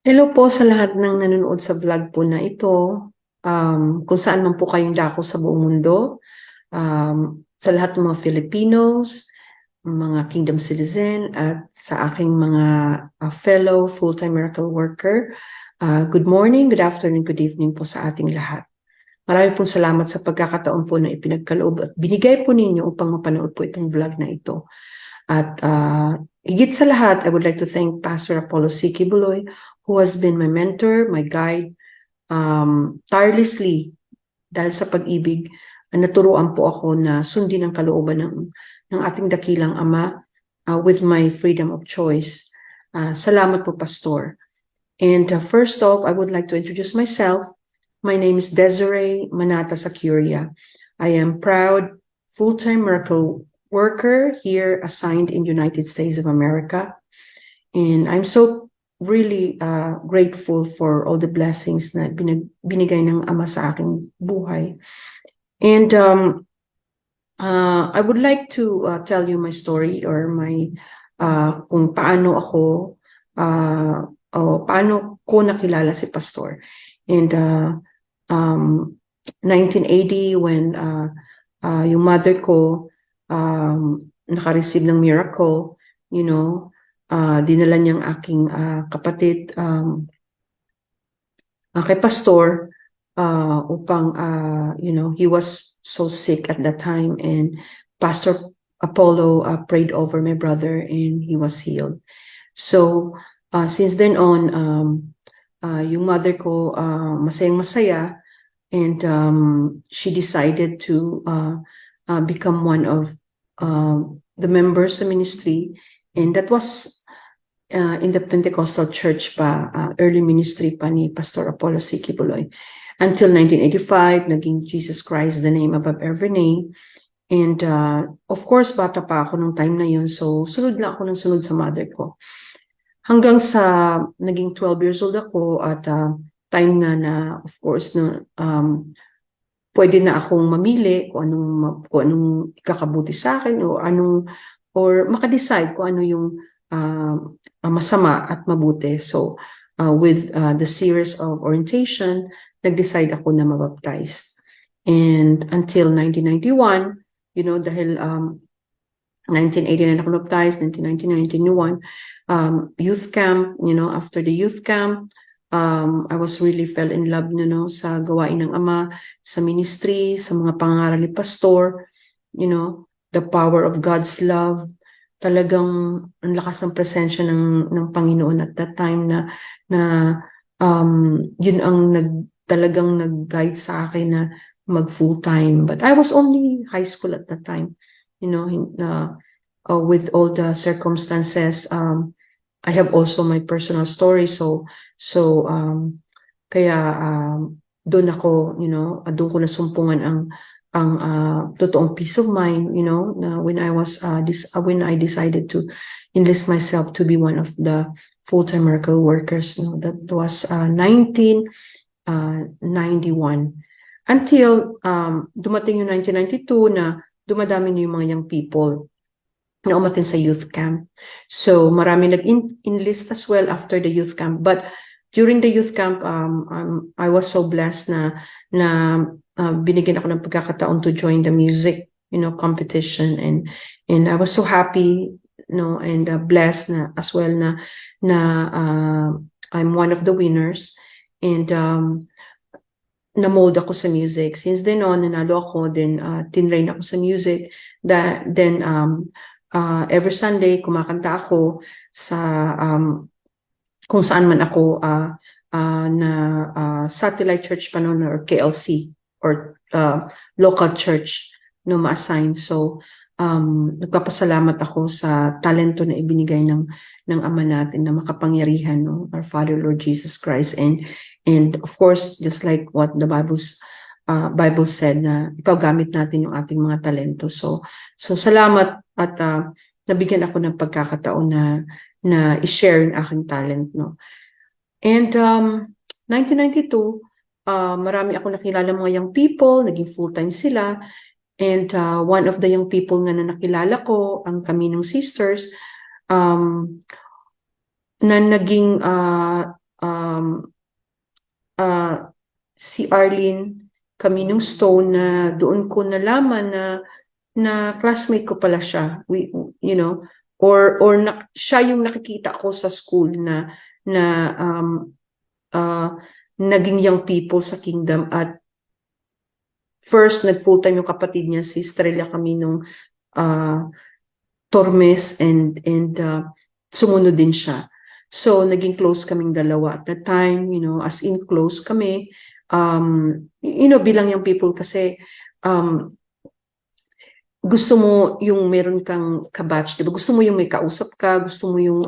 Hello po sa lahat ng nanonood sa vlog po na ito. Kung saan man po kayong dako sa buong mundo, sa lahat ng mga Filipinos, mga kingdom citizen, at sa aking mga fellow full-time miracle worker, good morning, good afternoon, good evening po sa ating lahat. Marami pong salamat sa pagkakataon po na ipinagkaloob at binigay po ninyo upang mapanood po itong vlog na ito. At higit sa lahat, I would like to thank Pastor Apollo C. Kibuloy, who has been my mentor, my guide, tirelessly dahil sa pag-ibig. Naturuan po ako na sundin ang kalooban ng ating dakilang Ama with my freedom of choice. Salamat po, Pastor. And first off, I would like to introduce myself. My name is Desiree Manata Sacuria. I am proud full-time miracle worker here assigned in United States of America. And I'm so really grateful for all the blessings na binigay ng Ama sa aking buhay. And I would like to tell you my story or my kung paano ako o paano ko nakilala si Pastor. And 1980 when yung mother ko naka-receive ng miracle, dinala niyang aking kapatid kay Pastor upang, he was so sick at that time, and Pastor Apollo prayed over my brother and he was healed. So, since then on, yung mother ko masayang-masaya, and she decided to become one of the members sa ministry, and that was in the Pentecostal church pa, early ministry pa ni Pastor Apollo C. Kibuloy. Until 1985, naging Jesus Christ, the name above every name. And of course, bata pa ako nung time na yun, so sunod lang ako ng sunod sa mother ko. Hanggang sa naging 12 years old ako at time na of course, na pwede na akong mamili kung anong ikakabuti sa akin or makadecide kung ano yung masama at mabuti. So with the series of orientation, nag-decide ako na mabaptize. And until 1991, dahil 1989 ako baptized, 1990, 1991, youth camp, after the youth camp, I was really fell in love sa gawain ng Ama, sa ministry, sa mga pangaral ni Pastor, the power of God's love. Talagang ang lakas ng presensya ng Panginoon at that time na yun ang talagang nag-guide sa akin na mag full-time. But I was only high school at that time, with all the circumstances. I have also my personal story, so kaya doon ako, doon ko nasumpungan ang totoong peace of mind, na when I decided to enlist myself to be one of the full-time miracle workers. That was 1991. Until dumating yung 1992 na dumadami na yung mga young people na umatin sa youth camp. So marami nag-enlist as well after the youth camp. But during the youth camp, I was so blessed na binigyan ako ng pagkakataon to join the music, competition, and I was so happy, and blessed na as well na I'm one of the winners, and na-mold ako sa music. Since then on, nanalo ako, then tinrain ako sa music. Then every Sunday, kumakanta ako sa kung saan man ako na satellite church pa noon or KLC or local church ma-assign. So nagpapasalamat ako sa talento na ibinigay ng Ama natin na makapangyarihan, our Father Lord Jesus Christ, and of course, just like what the Bible said, na ipagamit natin yung ating mga talento. So salamat at nabigyan ako ng pagkakataon na i-share yung aking talent, And 1992, marami ako nakilala mga young people, naging full-time sila. And one of the young people nga na nakilala ko, ang Caminong Sisters, na naging um, si Arlene, kami nung Stone, na doon ko nalaman na classmate ko pala siya. You know, or siya yung nakikita ko sa school na naging young people sa Kingdom. At first, nag-full-time yung kapatid niya, si Estrella, kami nung Tormes, and sumunod din siya. So, naging close kaming dalawa at the time, you know, as in close kami. You know, bilang yung people kasi, gusto mo yung meron kang kabatch, di ba? Gusto mo yung may kausap ka, gusto mo yung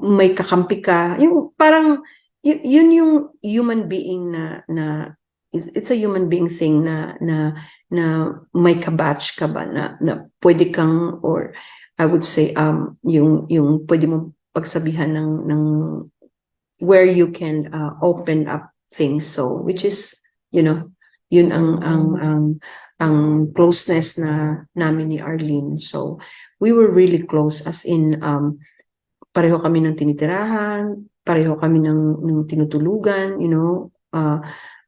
may kakampi ka. Yung parang, yun yung human being na it's a human being thing na may kabatch ka ba na pwede kang, or I would say yung pwede mong pagsabihan ng where you can open up things, so which is, you know, yun ang closeness na namin ni Arlene. So we were really close, as in pareho kami ng tinitirahan, pareho kami ng tinutulugan, you know,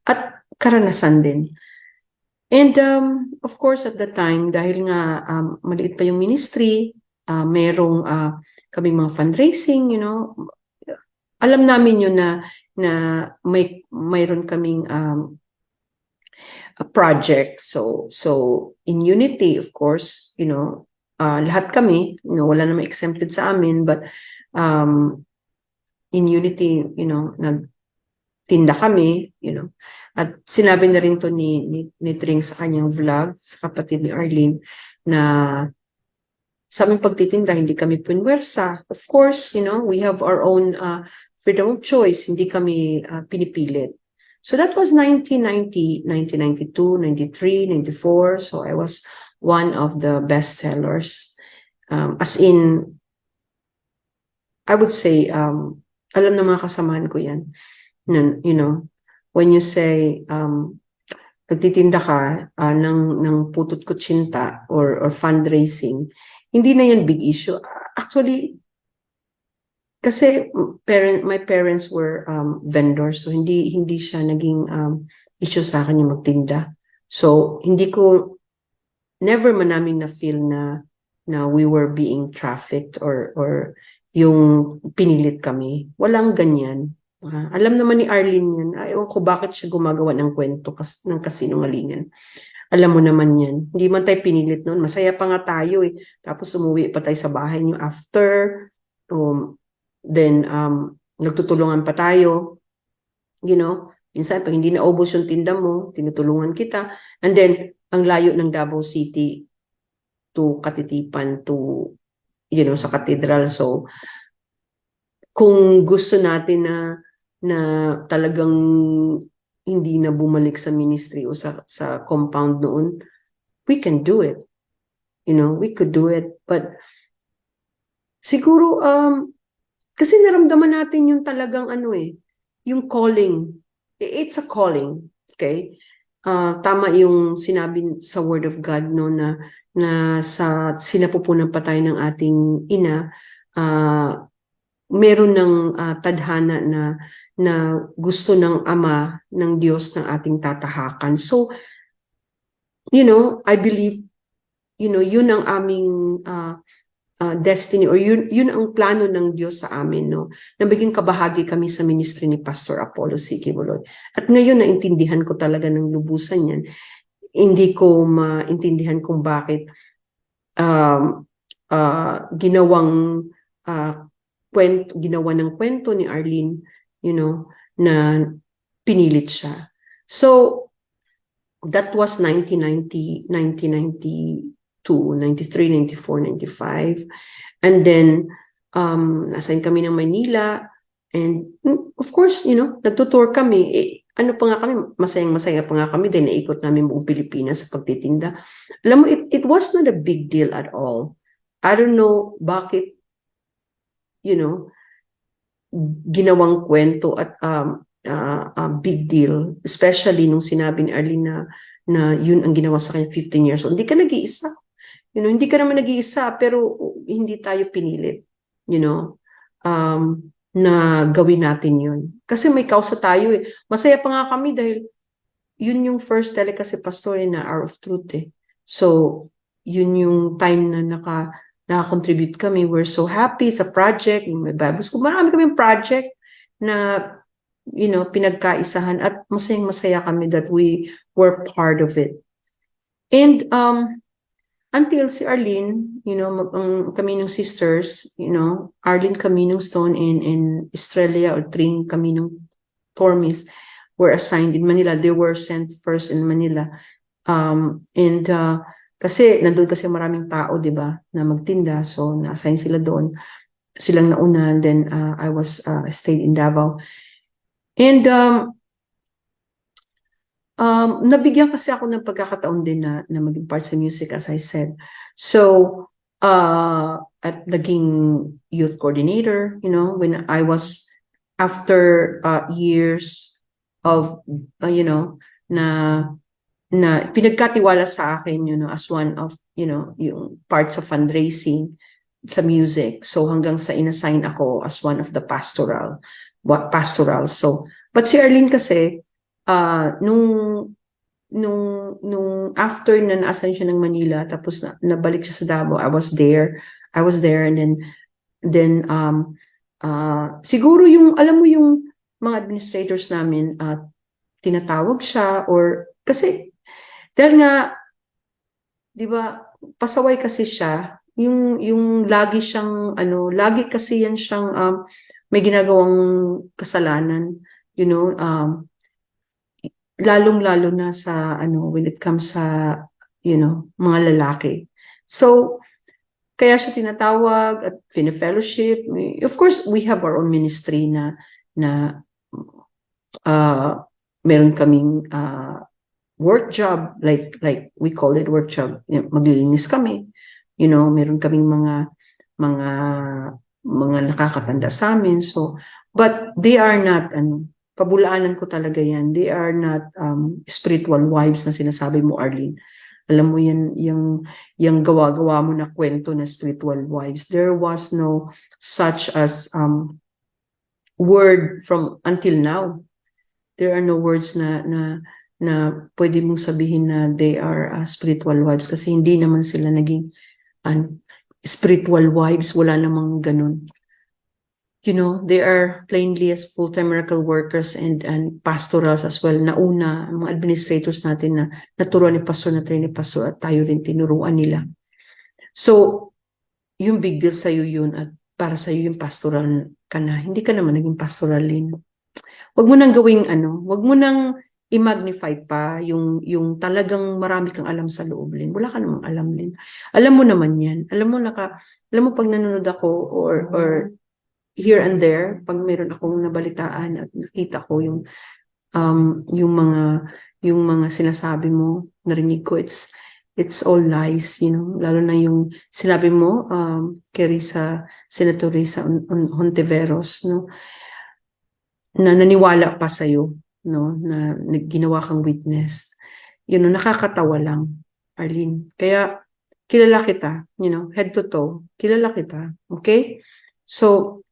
at karanasan din. And of course, at the time, dahil nga maliit pa yung ministry, merong kaming mga fundraising, you know, alam namin yun na mayroon kaming a project. So in Unity, of course, you know, lahat kami, you know, wala namang exempted sa amin, but in Unity, you know, nagtinda kami, you know. At sinabi na rin to ni Tring sa kanyang vlog, sa kapatid ni Arlene, na sa aming pagtitinda, hindi kami pinwersa. Of course, you know, we have our own freedom of choice, hindi kami pinipilit. So that was 1990, 1992, 93, 94. So I was one of the best sellers. As in, I would say, alam ng mga kasamahan ko yan. You know, when you say, nagtitinda ka ng putot kutsinta or fundraising, hindi na yan big issue. Actually, kasi my parents were vendors, so hindi siya naging issue sa akin yung magtinda. So hindi ko never man namin na feel na we were being trafficked or yung pinilit kami. Walang ganyan. Alam naman ni Arlene yan. Ewan ko bakit siya gumagawa ng kwento ng kasinungalingan. Alam mo naman yan. Hindi man tayo pinilit noon. Masaya pa nga tayo eh. Tapos umuwi pa tayo sa bahay niyo after. Then, nagtutulungan pa tayo. You know, minsan pag hindi naubos yung tinda mo, tinutulungan kita. And then, ang layo ng Davao City to Katitipan to, you know, sa Cathedral. So, kung gusto natin na talagang hindi na bumalik sa ministry o sa compound noon, we can do it. You know, we could do it. But siguro, kasi naramdaman natin yung talagang yung calling. It's a calling, okay? Tama yung sinabi sa Word of God, no, na sa sinapupunan pa tayo ng ating ina, meron ng tadhana na gusto ng Ama ng Diyos ng ating tatahakan. So, you know, I believe, you know, yun ang aming destiny, or yun ang plano ng Diyos sa amin, no? Nabiging kabahagi kami sa ministry ni Pastor Apollo C. Quiboloy. At ngayon naintindihan ko talaga ng lubusan yan. Hindi ko maintindihan kung bakit ginawa ng kwento ni Arlene, you know, na pinilit siya. So, that was 1990, 1992, 93, 94, 95. And then, nasayin kami ng Manila. And of course, you know, nagtutour kami. Ano pa nga kami, masayang-masaya pa nga kami. Then, naikot namin buong Pilipinas sa pagtitinda. Alam mo, it was not a big deal at all. I don't know bakit, you know, ginawang kwento at big deal, especially nung sinabi ni Arlene na yun ang ginawa sa kanya 15 years old. Hindi ka nag-iisa. You know, hindi ka naman nag-iisa, pero hindi tayo pinilit. You know, na gawin natin yun. Kasi may kausa tayo eh. Masaya pa nga kami dahil yun yung first telecast si Pastor na Hour of Truth eh. So, yun yung time na naka-contribute kami. We're so happy sa project, yung may Bible School. Marami kaming project na pinagkaisahan at masayang-masaya kami that we were part of it. And until si Arlene, Caminong Sisters, Arlene Caminong Stone and Estrella or Tring Caminong Tormes were assigned in Manila. They were sent first in Manila. Kasi nandun kasi maraming tao, di ba, na magtinda. So, na-assign sila doon. Silang nauna, and then I stayed in Davao. And nabigyan kasi ako ng pagkakataon din na maging part sa music, as I said. So, at naging youth coordinator, when I was, after years of, na pinagkatiwala sa akin, as one of, yung parts of fundraising sa music. So, hanggang sa inassign ako as one of the pastoral. So, but si Arlene kasi, nung after na naasan siya ng Manila, tapos nabalik siya sa Davao, I was there, and then siguro alam mo yung mga administrators namin, tinatawag siya, or kasi dahil nga, di ba, pasaway kasi siya, yung lagi siyang, lagi kasi yan siyang may ginagawang kasalanan, lalong-lalo na sa, when it comes sa, mga lalaki. So, kaya siya tinatawag at fellowship. Of course, we have our own ministry na meron kaming work job, like we call it work job. Maglilinis kami. Meron kaming mga nakakatanda sa amin. So, but they are not, pabulaanan ko talaga yan. They are not spiritual wives na sinasabi mo, Arlene. Alam mo yan, yung gawa-gawa mo na kwento na spiritual wives. There was no such as word from until now. There are no words na pwede mong sabihin na they are spiritual wives kasi hindi naman sila naging spiritual wives. Wala namang ganun. They are plainly as full-time miracle workers and pastorals as well. Nauna, mga administrators natin na naturuan ni Pastor, na-train ni Pastor, at tayo rin tinuruan nila. So, yung big deal sa'yo yun, at para sa'yo yung pastoral ka na. Hindi ka naman naging pastoralin. Huwag mo nang gawing huwag mo nang i-magnify pa yung talagang marami kang alam sa loob, Lin. Wala ka namang alam, Lin. Alam mo naman yan. Alam mo pag nanonood ako or here and there, pag meron akong nabalitaan at nakita ko yung mga sinasabi mo, narinig ko, it's all lies, lalo na yung sinabi mo kay Senator Risa Hontiveros, na naniwala pa sa'yo, na ginawa kang witness. Nakakatawa lang, Arlene. Kaya kilala kita, head to toe, kilala kita, okay? So,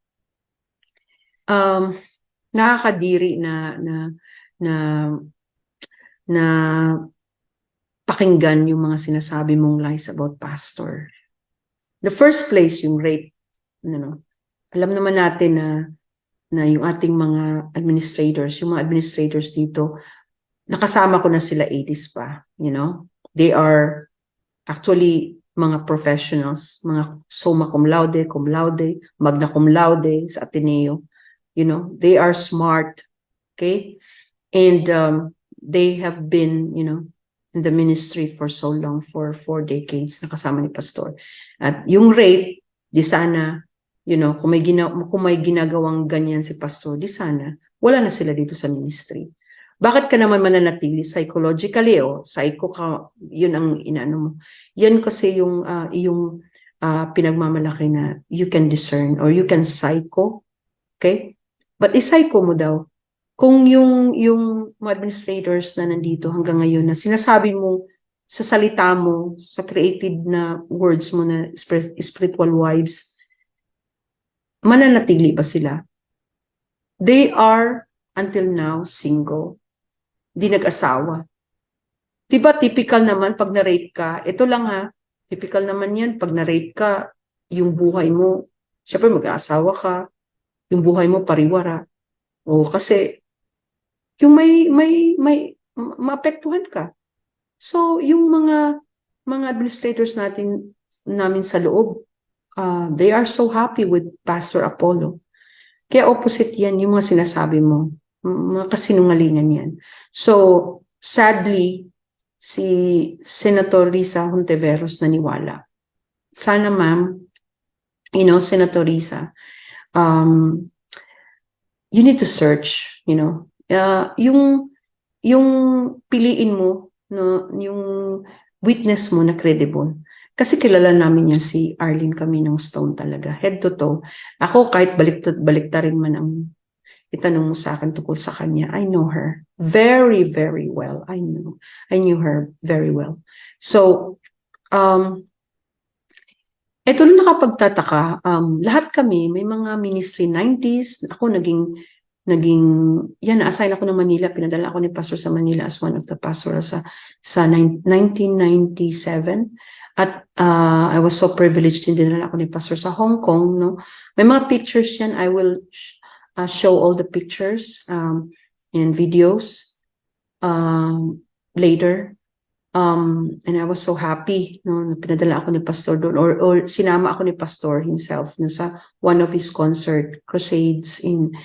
nakakadiri na pakinggan yung mga sinasabi mong lies about pastor. The first place, yung rape, alam naman natin na yung ating mga administrators dito, nakasama ko na sila 80s pa, they are actually mga professionals, mga summa cum laude, magna cum laude sa Ateneo. They are smart, okay? And they have been, in the ministry for so long, for 4 decades, nakasama ni Pastor. At yung rape, di sana, kung may ginagawang ganyan si Pastor, di sana, wala na sila dito sa ministry. Bakit ka naman mananatili psychologically psycho ka, yun ang inaano mo. Yan kasi yung pinagmamalaki na you can discern or you can psycho, okay? But i-psycho mo daw kung yung mga administrators na nandito hanggang ngayon na sinasabi mo sa salita mo, sa creative na words mo na spiritual wives, mananatili ba sila? They are, until now, single. Di nag-asawa. Diba typical naman pag na-rape ka, ito lang ha, typical naman yan, pag na-rape ka, yung buhay mo, syempre mag-aasawa ka, yung buhay mo pariwara. O kasi, yung may maapektuhan ka. So, yung mga administrators namin sa loob, they are so happy with Pastor Apollo. Kaya opposite yan, yung mga sinasabi mo, mga kasinungalingan yan. So, sadly, si Senator Risa Hontiveros naniwala. Sana ma'am, Senator Risa, you need to search, yung piliin mo, no, yung witness mo na credible. Kasi kilala namin yan si Arlene Caminong Stone talaga, head to toe. Ako kahit baliktarin man ang itanong mo sa akin tungkol sa kanya, I know her very, very well. I knew her very well. So, ito lang nakapagtataka, lahat kami, may mga ministry 90s, ako naging, na-assign ako ng Manila, pinadala ako ni Pastor sa Manila as one of the pastors sa 1997. At I was so privileged din dinala ako ni Pastor sa Hong Kong, no? May mga pictures yan, I will show all the pictures and videos later. And I was so happy, no, na pinadala ako ni Pastor doon, or sinama ako ni Pastor himself, no, sa one of his concert crusades in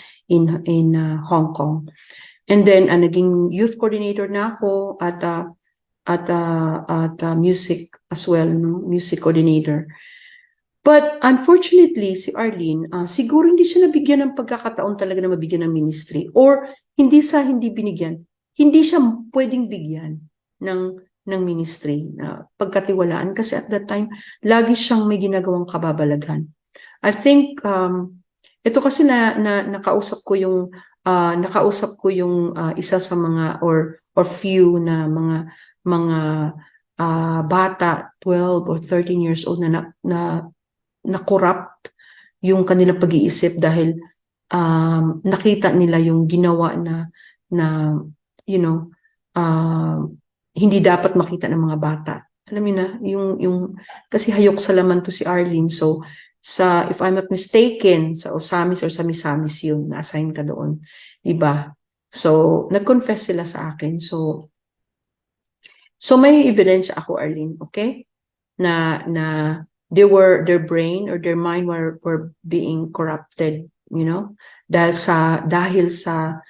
Hong Kong. And then naging youth coordinator na ako at music as well, no, music coordinator. But unfortunately, si Arlene, siguro hindi siya nabigyan ng pagkakataon talaga na mabigyan ng ministry, or hindi binigyan, hindi siya pwedeng bigyan ng ministry na pagkatiwalaan, kasi at that time lagi siyang may ginagawang kababalaghan. I think ito kasi nakausap ko yung isa sa mga or few na mga bata 12 or 13 years old na corrupt yung kanilang pag-iisip dahil nakita nila yung ginawa na hindi dapat makita ng mga bata. Alam niyo na, yung kasi hayok sa laman to si Arlene. So, if I'm not mistaken, sa Osamis or sa Misamis yun, na-assign ka doon. Diba? So, nag-confess sila sa akin. So may evidence ako, Arlene, okay? Na their brain or their mind were being corrupted, dahil sa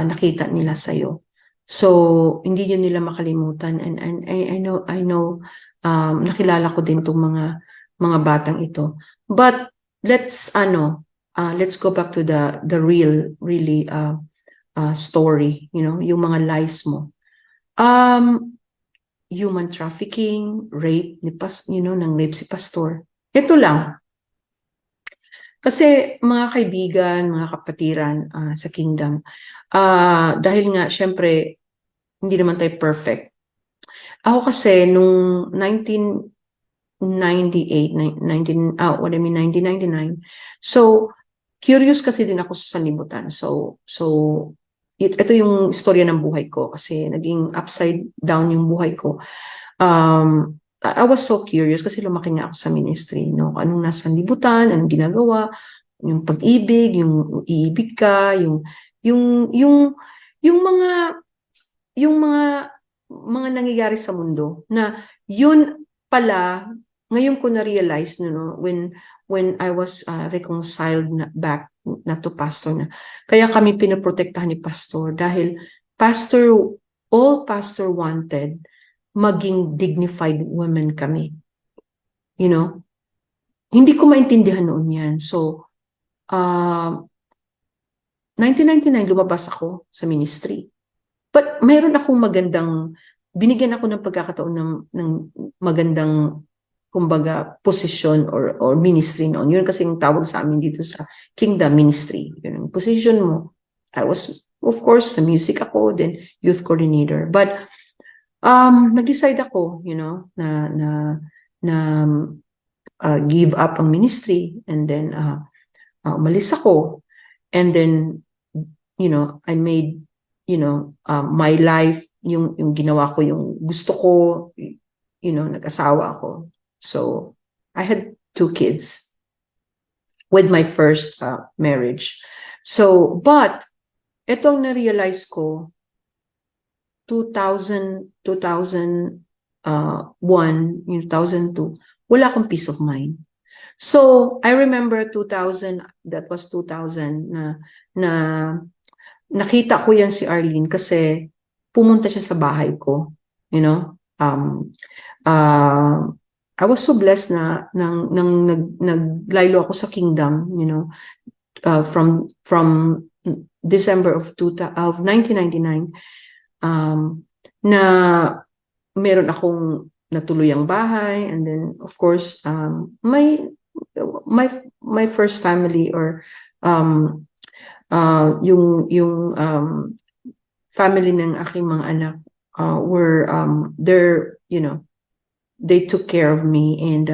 nakita nila sa'yo. So, hindi yun nila makalimutan. And I know, nakilala ko din itong mga batang ito. But, let's go back to the really story, yung mga lies mo. Human trafficking, rape, ng rape si Pastor. Ito lang. Kasi mga kaibigan, mga kapatiran sa Kingdom, dahil nga, syempre, hindi naman tayo perfect. Ako kasi, nung 1999, so, curious kasi din ako sa sanlibutan. So ito yung istorya ng buhay ko kasi naging upside down yung buhay ko. I was so curious kasi lumaki nga ako sa ministry, no? Anong nasa libutan, anong ginagawa, yung pag-ibig, yung iibig ka, yung mga nangyayari sa mundo na yun pala ngayon ko na-realize, when I was reconciled back na to Pastor na. Kaya kami pinoprotektahan ni Pastor dahil all Pastor wanted maging dignified women kami. Hindi ko maintindihan noon yan. So, 1999 lumabas ako sa ministry. But mayroon akong binigyan ako ng pagkakataon ng magandang, kumbaga, position or ministry noon. Yun kasi yung tawag sa amin dito sa Kingdom Ministry. Yun yung position mo. I was, of course, sa music ako, then youth coordinator. But, nag-decide ako, na give up ang ministry, and then umalis ako. And then, I made, my life, yung ginawa ko, yung gusto ko, nag-asawa ako. So, I had 2 kids with my first marriage. So, but, itong na-realize ko, 2002, wala akong peace of mind. So, I remember 2000, that was 2000, na nakita ko yan si Arlene kasi pumunta siya sa bahay ko. I was so blessed na naglaylo ako sa kingdom, from December of 1999, na meron akong natuluyang bahay, and then of course my first family, or yung family ng aking mga anak were they took care of me, and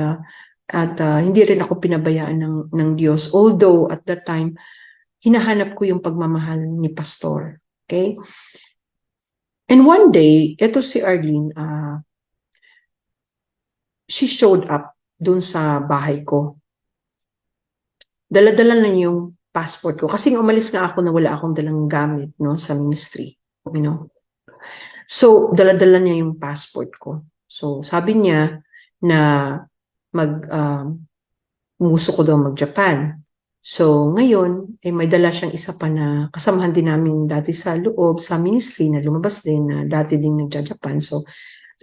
hindi rin ako pinabayaan ng Diyos, although at that time hinahanap ko yung pagmamahal ni pastor. Okay? And one day, ito si Arlene, she showed up dun sa bahay ko. Dala-dala na yung passport ko. Kasi umalis nga ako na wala akong dalang gamit, no, sa ministry. So, dala-dala niya yung passport ko. So, sabi niya na gusto ko daw mag-Japan. So, ngayon, may dala siyang isa pa na kasamahan din namin dati sa loob, sa ministry, na lumabas din, na dati din nagja-Japan. So,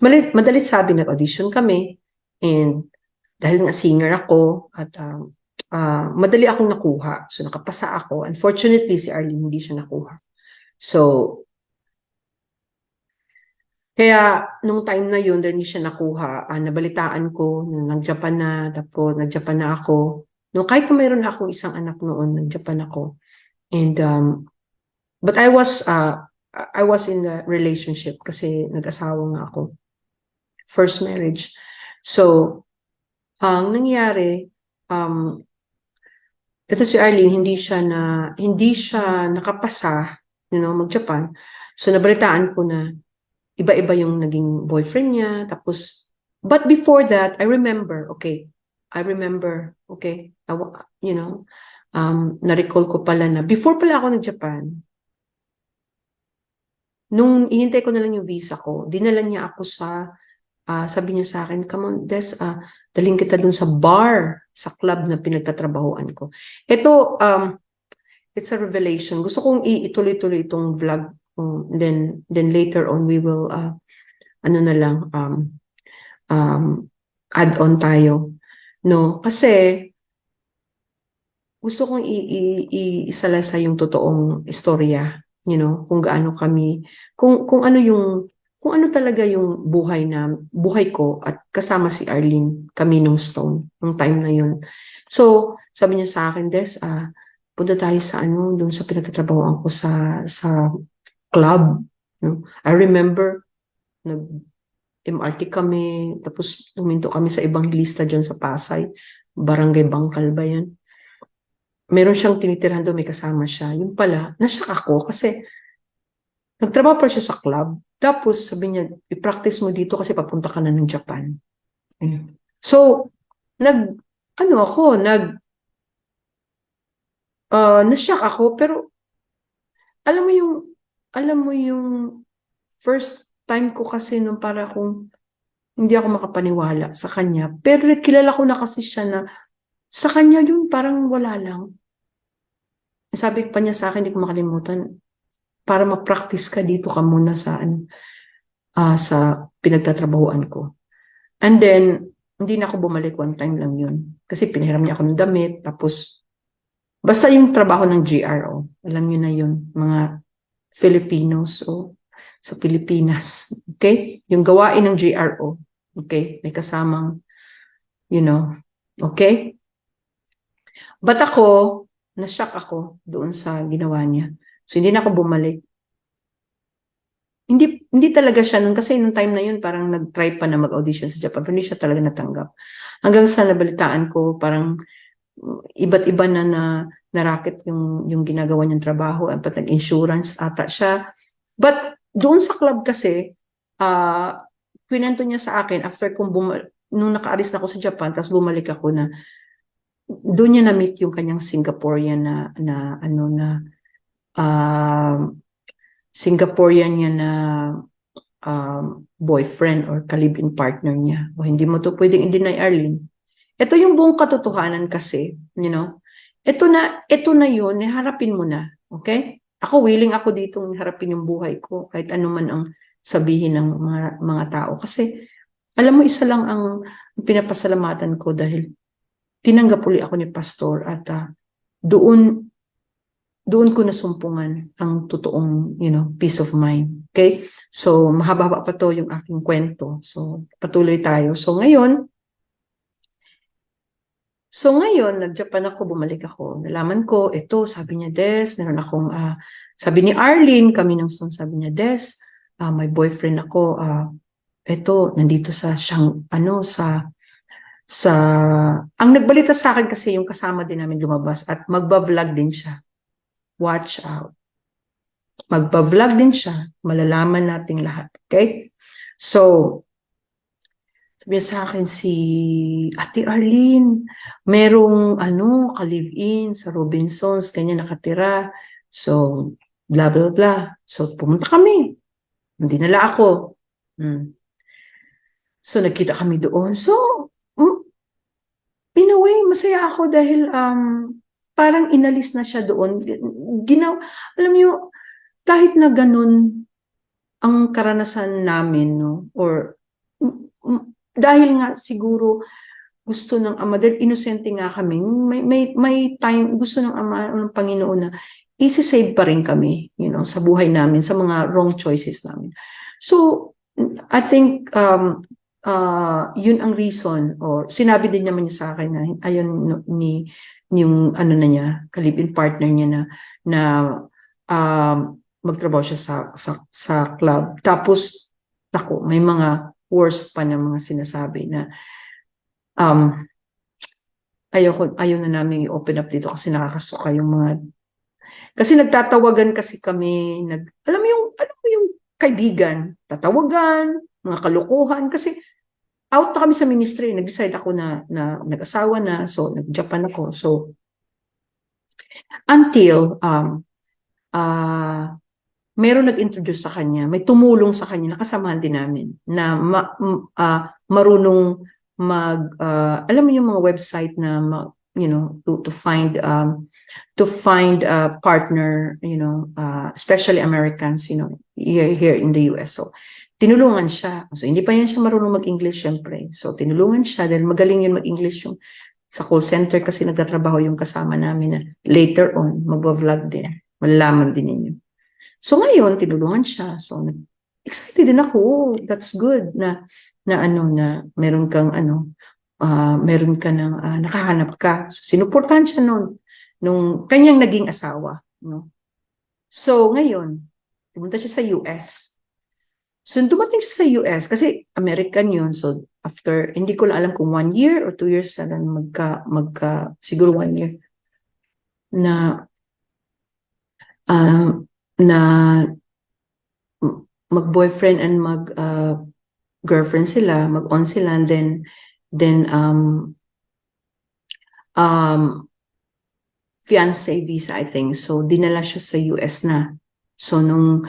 madalit sabi, nag-audition kami, and dahil nga singer ako, at madali akong nakuha. So, nakapasa ako. Unfortunately, si Arlene hindi siya nakuha. So, kaya, nung time na yun, dahil hindi siya nakuha, nabalitaan ko, nung nag-Japan na, tapos nag-Japan na ako. No, kahit kung mayroon akong isang anak noon, nag-Japan ako. And, but I was in the relationship kasi nag-asawa nga ako. First marriage. So, ang nangyari, ito si Arlene, hindi siya nakapasa, mag-Japan. So, nabalitaan ko na iba-iba yung naging boyfriend niya. Tapos, but before that, I remember, okay, na-recall ko pala na before pala ako nag-Japan, nung inintay ko na lang yung visa ko, dinala niya ako sabi niya sa akin, come on, Des, daling kita dun sa bar, sa club na pinagtatrabahoan ko. Ito, it's a revelation. Gusto kong ituloy-tuloy itong vlog. Then later on, we will, add on tayo. No? Kasi, gusto kong isalasa yung totoong istorya, kung gaano kami, kung ano talaga yung buhay ko, at kasama si Arlene, kami nung Stone, nung time na yun. So, sabi niya sa akin, Des, punta tayo sa dun sa pinagtatrabahoan ko sa club. I remember, nag-MRT kami, tapos huminto kami sa ibang lista dyan sa Pasay, Barangay Bangkal ba yan? Meron siyang tinitirhan doon, may kasama siya. Yung pala, nasyak ako kasi nagtrabaho pa siya sa club. Tapos sabi niya, i-practice mo dito kasi papunta ka na ng Japan. So, nasyak ako, pero alam mo yung first time ko kasi nung para kung hindi ako makapaniwala sa kanya. Pero kilala ko na kasi siya na sa kanya yun parang wala lang. Sabi pa niya sa akin, hindi ko makalimutan, para ma-practice ka dito ka muna sa pinagtatrabahuan ko. And then, hindi na ako bumalik, one time lang yun. Kasi pinahiram niya ako ng damit, tapos basta yung trabaho ng GRO, alam niyo na yun, mga Filipinos o sa Pilipinas. Okay? Yung gawain ng GRO. Okay? May kasamang, okay? But ako, na-shock ako doon sa ginawa niya. So, hindi na ako bumalik. Hindi talaga siya nun, kasi nung time na yun, parang nag-try pa na mag-audition sa Japan, pero hindi siya talaga natanggap. Hanggang sa nabalitaan ko, parang iba't iba na racket yung ginagawa niyang trabaho, at nag-insurance ata siya. But doon sa club kasi, kwento niya sa akin after nung nakaalis na ako sa Japan, tapos bumalik ako na doon niya na-meet yung kanyang Singaporean Singaporean niya na boyfriend or ka-live-in partner niya. O hindi mo to pwedeng i-deny, Arlene. Ito yung buong katotohanan kasi, you know. Ito na yun, harapin mo na. Okay? Ako, willing ako dito harapin yung buhay ko, kahit ano man ang sabihin ng mga tao. Kasi, alam mo, isa lang ang pinapasalamatan ko dahil tinanggap uli ako ni Pastor at doon ko nasumpungan ang totoong, peace of mind. Okay? So, mahaba pa to yung aking kwento. So, patuloy tayo. So ngayon, nag-Japan ako, bumalik ako. Nalaman ko, ito, sabi niya, Des, meron akong, sabi ni Arlene, kami ng son, sabi niya, Des, may boyfriend ako, ito, nandito ang nagbalita sa akin kasi yung kasama din namin lumabas at magba-vlog din siya. Watch out. Magba-vlog din siya, malalaman nating lahat. Okay? So, sabi sa akin si Ate Arlene, merong ka-live-in sa Robinsons, ganyan nakatira. So, blah, blah, blah. So, pumunta kami. Hindi nala ako. So, nagkita kami doon. So, in a way, masaya ako dahil parang inalis na siya doon. Alam niyo, kahit na ganun ang karanasan namin, no? Or dahil nga siguro gusto ng Ama, dahil inosente nga kami, may time, gusto ng Ama, ng Panginoon na isi-save pa rin kami, sa buhay namin, sa mga wrong choices namin. So, I think, yun ang reason, or sinabi din naman niya sa akin na, ayun, yung na niya, ka-live-in partner niya na magtrabaho siya sa club. Tapos, may mga worst pa na mga sinasabi na ayaw na namin i-open up dito kasi nakakasuka yung mga, kasi nagtatawagan kasi kami, alam mo yung kaibigan, tatawagan, mga kalokohan, kasi out na kami sa ministry, nag-decide ako na nag-asawa na, so nag-Japan ako, so until meron nag-introduce sa kanya, may tumulong sa kanya, nakasamahan din namin, na marunong alam mo yung mga website na, to find a partner, especially Americans, here in the US. So, tinulungan siya. So, hindi pa yan siya marunong mag-English, syempre. So, tinulungan siya dahil magaling yun mag-English yung sa call center kasi nagtatrabaho yung kasama namin na later on, magwa-vlog din. Malalaman din ninyo. So ngayon, tinulungan siya. So excited din ako. That's good na meron kang meron ka ng nakahanap ka. So, sinuportahan siya nung kanyang naging asawa. No? So ngayon, pumunta siya sa US. So dumating siya sa US kasi American yun. So after, hindi ko lang alam kung 1 year or 2 years na siguro 1 year na mag-boyfriend and mag-girlfriend sila, mag-on sila, and then fiancé visa, I think. So, dinala siya sa US na. So, nung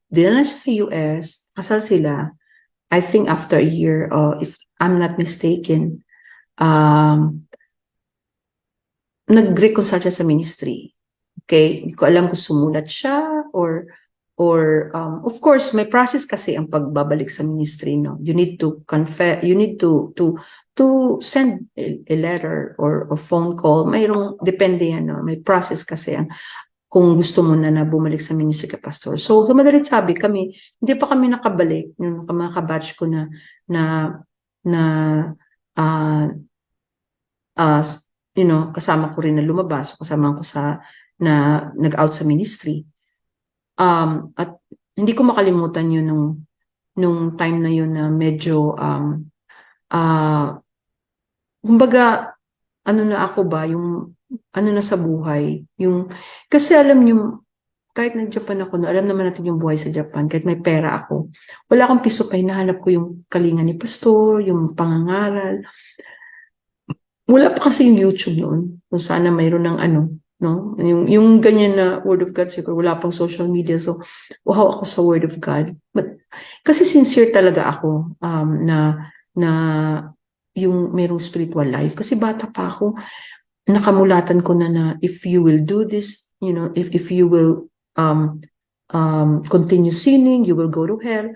dinala siya sa US, kasal sila, I think after a year, if I'm not mistaken, nag-reconcile siya sa ministry. Okay? Hindi ko alam kung sumulat siya or of course, may process kasi ang pagbabalik sa ministry, no? You need to confess, you need to send a letter or phone call. Mayroong, depende yan, no? May process kasi kung gusto mo na bumalik sa ministry ka, pastor. So madalit sabi kami, hindi pa kami nakabalik, yung mga kabatch ko kasama ko rin na lumabas, kasama ko na nag-out sa ministry. At hindi ko makalimutan yun nung time na yun na medyo kumbaga, ano na ako ba, yung, ano na sa buhay, yung, kasi alam niyo, kahit nag-Japan ako, no, alam naman natin yung buhay sa Japan, kahit may pera ako, wala akong piso pa, hinahanap ko yung kalinga ni Pastor, yung pangangaral. Wala pa kasi yung YouTube noon, kung sana mayroon ng ano, no? Yung ganyan na Word of God, siguro wala pang social media, so wow ako sa Word of God. But, kasi sincere talaga ako na yung merong spiritual life. Kasi bata pa ako, nakamulatan ko na if you will do this, if you will continue sinning, you will go to hell.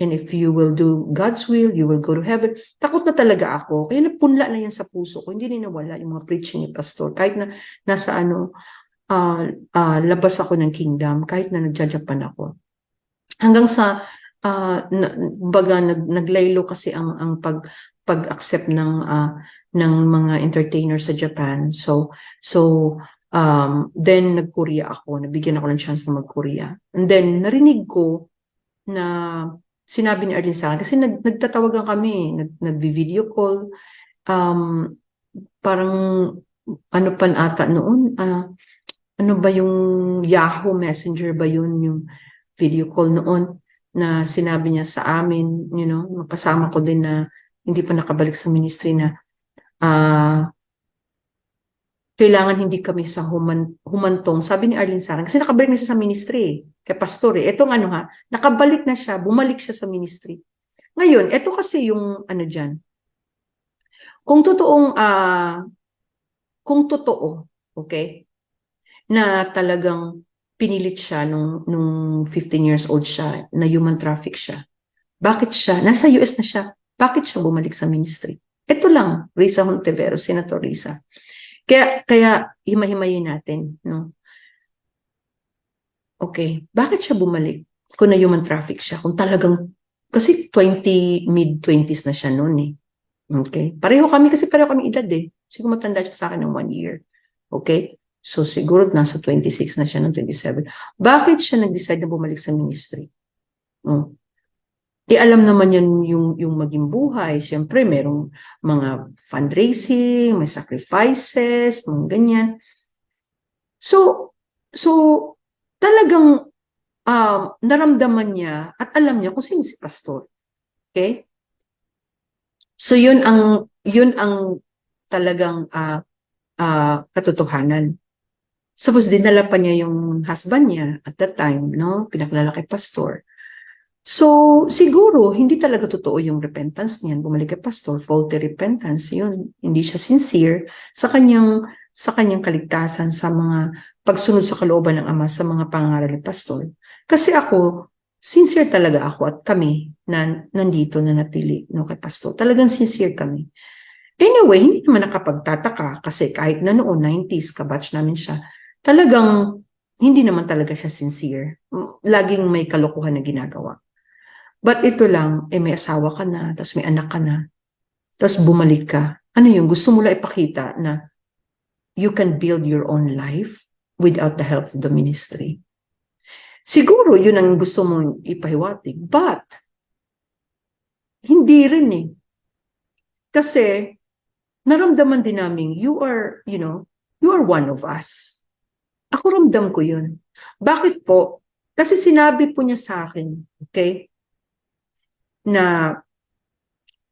And if you will do God's will, you will go to heaven. Takot na talaga ako. Kaya napunla na yan sa puso ko. Hindi na nawala yung mga preaching ni Pastor. Kahit na nasa labas ako ng kingdom, kahit na nagja-Japan ako. Hanggang sa, naglaylo kasi ang pag-accept ng mga entertainer sa Japan. So then nag-Korea ako. Nabigyan ako ng chance na mag-Korea. And then narinig ko na sinabi ni Arlene sa akin, kasi nagtatawagan kami, nag-video call, parang ano pan ata noon, ano ba yung Yahoo Messenger ba yun, yung video call noon, na sinabi niya sa amin, kasama ko din na hindi pa nakabalik sa ministry na kailangan hindi kami sa humantong. Sabi ni Arlene sa akin, kasi nakabalik na siya sa ministry, kay pastor eh. Etong nakabalik na siya, bumalik siya sa ministry. Ngayon, eto kasi yung ano dyan. Kung totoo, okay, na talagang pinilit siya nung 15 years old siya, na human traffic siya. Bakit siya? Nasa US na siya. Bakit siya bumalik sa ministry? Ito lang, Risa Hontiveros, Senator Risa. Kaya himay-himayin natin, no? Okay, bakit siya bumalik? Kung na human traffic siya, kung talagang, kasi mid-20s na siya noon eh. Okay? Pareho kami edad eh. Siguro matanda siya sa akin ng 1 year. Okay? So siguro nasa 26 na siya, ng 27. Bakit siya nag-decide na bumalik sa ministry? Oh. Alam naman yan yung maging buhay. Siyempre, merong mga fundraising, may sacrifices, mga ganyan. So talagang naramdaman niya at alam niya kung sino si Pastor. Okay? So yun ang talagang katotohanan. Suppose dinala pa niya yung husband niya at that time, no? Pinakilala kay Pastor. So, siguro, hindi talaga totoo yung repentance niyan. Bumalik kay Pastor, faulty repentance, yun. Hindi siya sincere sa kanyang kaligtasan, sa mga pagsunod sa kalooban ng Ama, sa mga pangaral ni Pastor. Kasi ako, sincere talaga ako at kami na nandito na natili no, kay Pastor. Talagang sincere kami. Anyway, hindi naman nakapagtataka kasi kahit na noon, 90s, kabatch namin siya, talagang hindi naman talaga siya sincere. Laging may kalokohan na ginagawa. But ito lang, may asawa ka na, tapos may anak ka na, tapos bumalik ka. Ano yung gusto mo lang ipakita na you can build your own life without the help of the ministry. Siguro yun ang gusto mong ipahiwatig, but hindi rin eh. Kasi naramdaman din namin, you are one of us. Ako ramdam ko yun. Bakit po? Kasi sinabi po niya sa akin, okay, na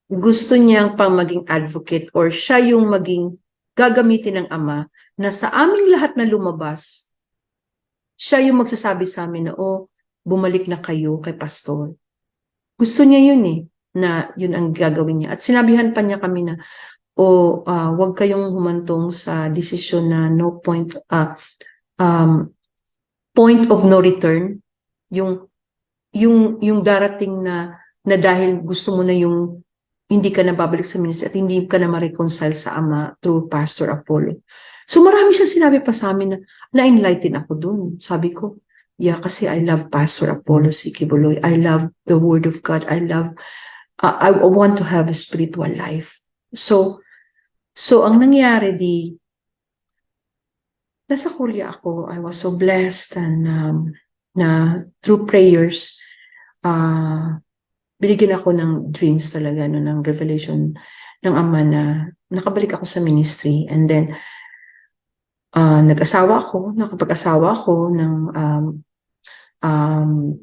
gusto niyang pang maging advocate or siya yung maging gagamitin ng Ama na sa aming lahat na lumabas, siya yung magsasabi sa amin na, bumalik na kayo kay Pastor. Gusto niya yun eh, na yun ang gagawin niya. At sinabihan pa niya kami na, wag kayong humantong sa desisyon na point of no return, yung darating na dahil gusto mo na yung hindi ka na babalik sa ministry at hindi ka na ma-reconcile sa Ama through Pastor Apollo. So marami siya sinabi pa sa amin na-enlighten ako dun. Sabi ko, yeah, kasi I love Pastor Apollo Sikibuloy. I love the Word of God. I want to have a spiritual life. So ang nangyari nasa Korea ako. I was so blessed and na through prayers, binigyan ako ng dreams talaga, ng revelation ng ama na nakabalik ako sa ministry. And then, nakapag-asawa ako ng um,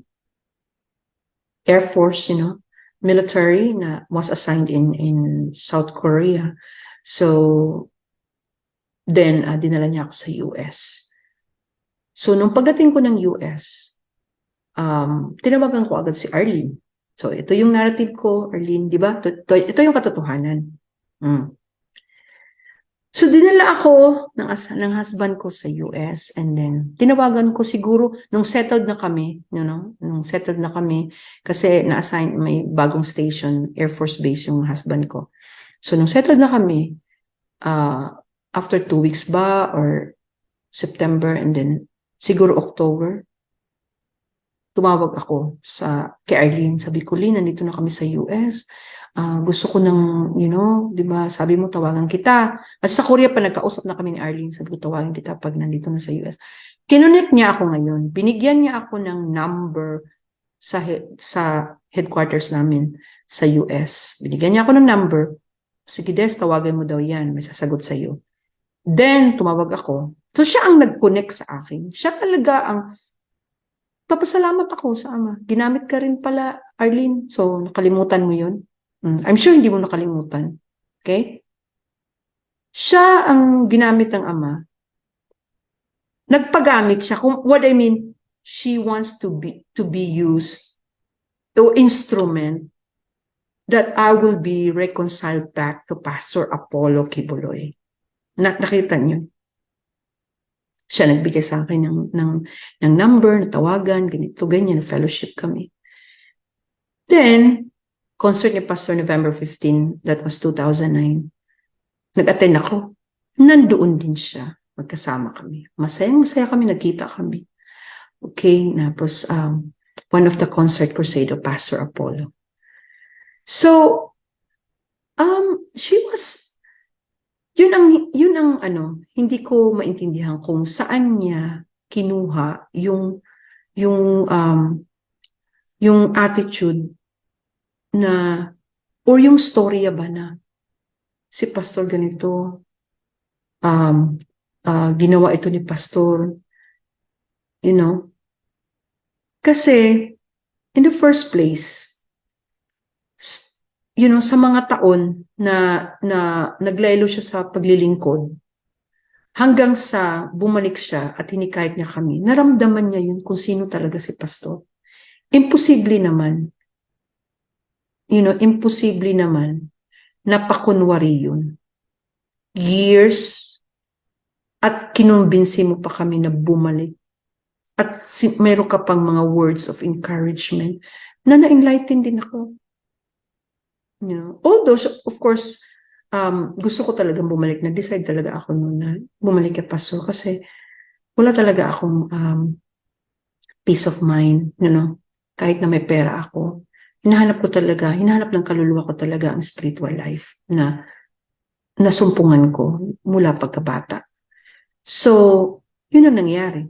Air Force, military na was assigned in South Korea. So, then, dinala niya ako sa US. So, nung pagdating ko ng US, tinawagan ko agad si Arlene. So, ito yung narrative ko, Arlene, di ba? Ito yung katotohanan. So, dinala ako ng husband ko sa US, and then tinawagan ko siguro nung settled na kami, nung settled na kami, kasi na-assign, may bagong station, Air Force Base yung husband ko. So, nung settled na kami, after 2 weeks ba, or September, and then siguro October, tumawag ako kay Arlene. Sabi ko, Lynn, nandito na kami sa US. Gusto ko ng, di ba, sabi mo, tawagan kita. At sa Korea pa, nagkausap na kami ni Arlene. Sabi ko, tawagan kita pag nandito na sa US. Kinonect niya ako ngayon. Binigyan niya ako ng number sa headquarters namin sa US. Binigyan niya ako ng number. Sige, Des, tawagan mo daw yan. May sasagot sa iyo. Then, tumawag ako. So, siya ang nag-connect sa akin. Siya talaga ang papasalamat ako sa ama. Ginamit ka rin pala, Arlene. So, nakalimutan mo yun? I'm sure hindi mo nakalimutan. Okay? Siya ang ginamit ng ama. Nagpagamit siya. What I mean, she wants to be used to instrument that I will be reconciled back to Pastor Apollo Kibuloy. Nakita niyo? Siya nagbigay sa akin ng number, na tawagan, ganito, ganyan, fellowship kami. Then, concert ni Pastor November 15, that was 2009. Nag-attend ako. Nandoon din siya. Magkasama kami. Masayang-masaya kami, nagkita kami. Okay, tapos one of the concert crusade of Pastor Apollo. So, she was, yun ang hindi ko maintindihan kung saan niya kinuha yung attitude na, or yung storya ba na si Pastor ganito, ginawa ito ni Pastor, kasi in the first place, sa mga taon na naglaylo siya sa paglilingkod, hanggang sa bumalik siya at hinikayat niya kami, naramdaman niya yun kung sino talaga si Pastor. Imposible naman, na pakunwari yun. Years, at kinumbinsi mo pa kami na bumalik. At meron ka pang mga words of encouragement na na-enlighten din ako. Although, of course, gusto ko talagang bumalik. Nag-decide talaga ako noon na bumalik kay Pastor kasi wala talaga akong peace of mind, kahit na may pera ako. Hinahanap ng kaluluwa ko talaga ang spiritual life na nasumpungan ko mula pagkabata. So, yun ang nangyari.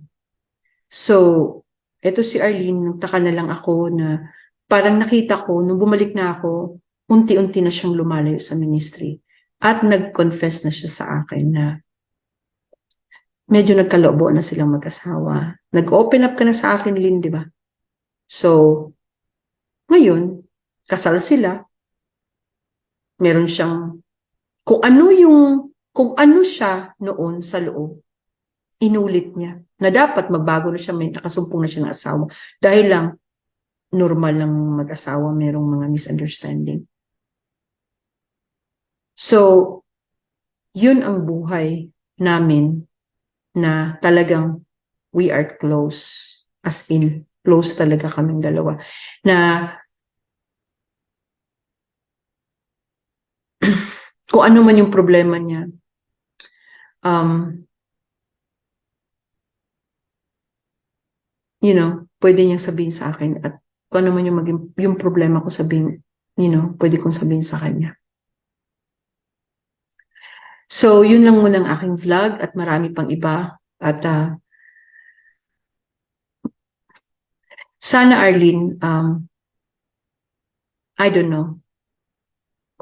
So, eto si Arlene, nagtaka na lang ako na parang nakita ko, nung bumalik na ako, unti-unti na siyang lumalayo sa ministry. At nag-confess na siya sa akin na medyo nagkaloobo na silang mag-asawa. Nag-open up ka na sa akin, Lynn, di ba? So, ngayon, kasal sila. Meron siyang, kung ano siya noon sa loob, inulit niya. Na dapat magbago na siya, may nakasumpong na siya ng asawa. Dahil lang, normal lang mag-asawa, merong mga misunderstanding. So, yun ang buhay namin na talagang we are close. As in, close talaga kaming dalawa. Na kung ano man yung problema niya, pwede niyang sabihin sa akin, at kung ano man yung problema ko sabihin, pwede kong sabihin sa kanya. So, yun lang muna ang aking vlog at marami pang iba. At sana, Arlene, I don't know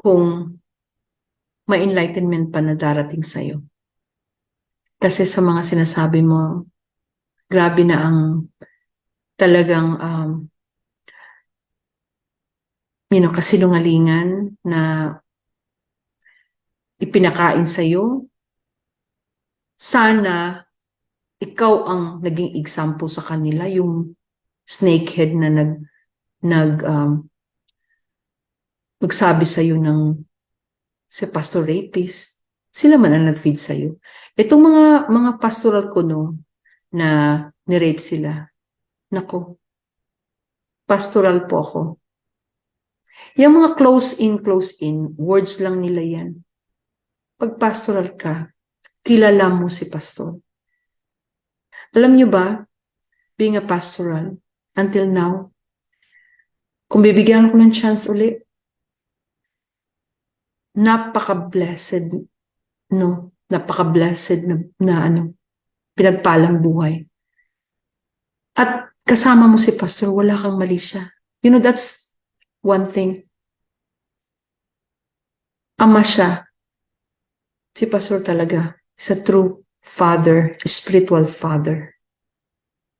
kung may enlightenment pa na darating sa'yo. Kasi sa mga sinasabi mo, grabe na ang talagang, kasinungalingan na ipinakain sa'yo. Sana ikaw ang naging example sa kanila, yung snakehead na nagsabi sa'yo ng si pastor rapist. Sila man ang nag-feed sa'yo. Itong mga pastoral ko no, na ni-rape sila. Nako, pastoral po ako. Yung mga close in, words lang nila yan. Pag pastoral ka, kilala mo si pastor. Alam nyo ba, being a pastoral, until now, kung bibigyan ko ng chance uli, napaka-blessed, no? Napaka-blessed na pinagpalang buhay. At kasama mo si pastor, wala kang mali siya. That's one thing. Ama siya. Si pastor talaga is a true father, spiritual father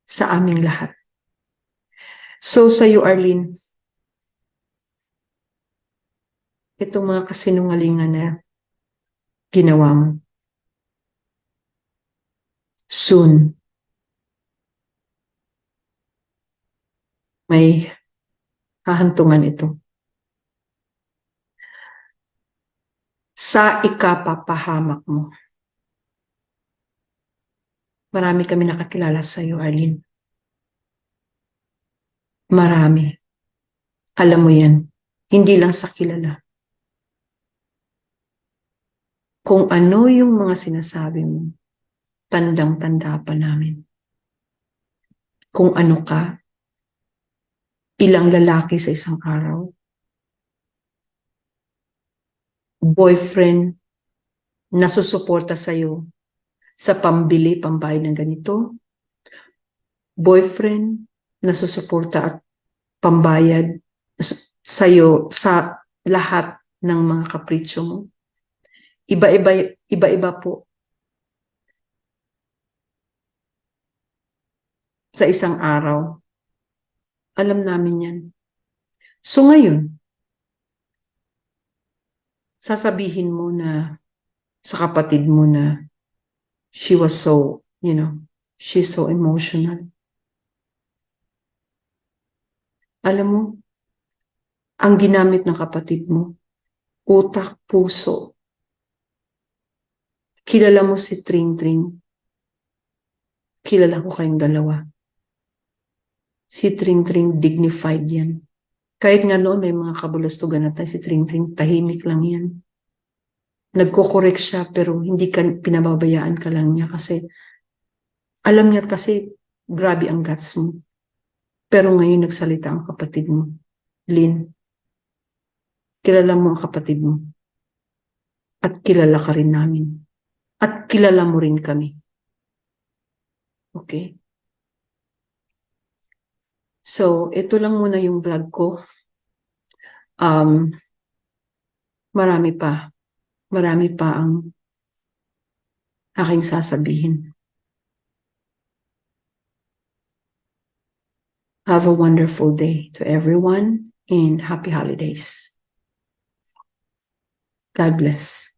sa aming lahat. So sa'yo, Arlene, itong mga kasinungalingan na ginawa mo, soon, may hahantungan ito. Sa ikapapahamak mo. Marami kami nakakilala sa'yo, Arlene. Marami. Alam mo yan. Hindi lang sa kilala. Kung ano yung mga sinasabi mo, tandang-tanda pa namin. Kung ano ka, ilang lalaki sa isang araw, boyfriend na susuporta sa'yo sa pambili, pambayad ng ganito, boyfriend na susuporta at pambayad sa'yo sa lahat ng mga kapritsyo mo. Iba-iba po sa isang araw. Alam namin yan. So ngayon, sasabihin mo na sa kapatid mo na she was so, she's so emotional. Alam mo, ang ginamit ng kapatid mo, utak, puso. Kilala mo si Tring Tring. Kilala ko kayong dalawa. Si Tring Tring, dignified yan. Kahit nga noon may mga kabulastugan na tayo, si Tring Tring, tahimik lang yan. Nagko-correct siya pero hindi ka pinababayaan ka lang niya kasi alam niya kasi grabe ang guts mo. Pero ngayon nagsalita ang kapatid mo. Lynn, kilala mo ang kapatid mo. At kilala ka rin namin. At kilala mo rin kami. Okay? So, ito lang muna yung vlog ko. Marami pa. Marami pa ang aking sasabihin. Have a wonderful day to everyone and happy holidays. God bless.